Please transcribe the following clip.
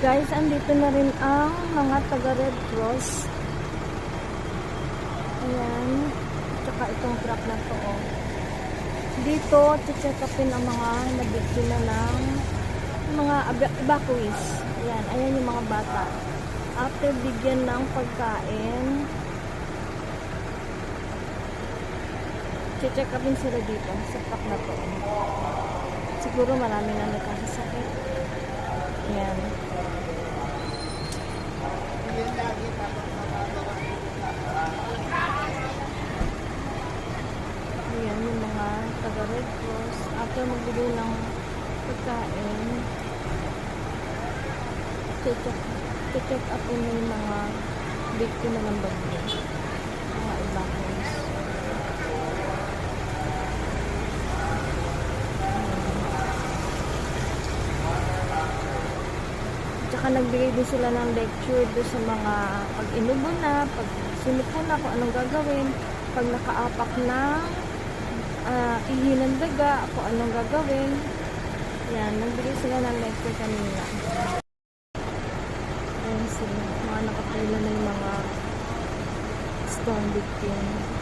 guys, andito na rin ang mga taga Red Cross. Ayan. Tsaka itong truck na to. Oh. Dito, check upin ang mga nabiktima ng mga evacuees. Ayan. Ayan yung mga bata. After bigyan ng pagkain, check upin sila dito sa truck na to. Siguro marami na nagkakasakit. Ayan. Ayan yung mga taga Red Cross. After magbigay ng pagkain, check up mo yung mga biktima ng bagyo. Mga evacuees. Tsaka nagbigay din sila ng lecture doon sa mga pag inubo na, pag sinupo na kung anong gagawin, pag nakaapak na ihi ng daga, kung anong gagawin. Yan, nagbigay sila ng lecture kanina. Ayan sila, mga nakapila na yung mga storm victims.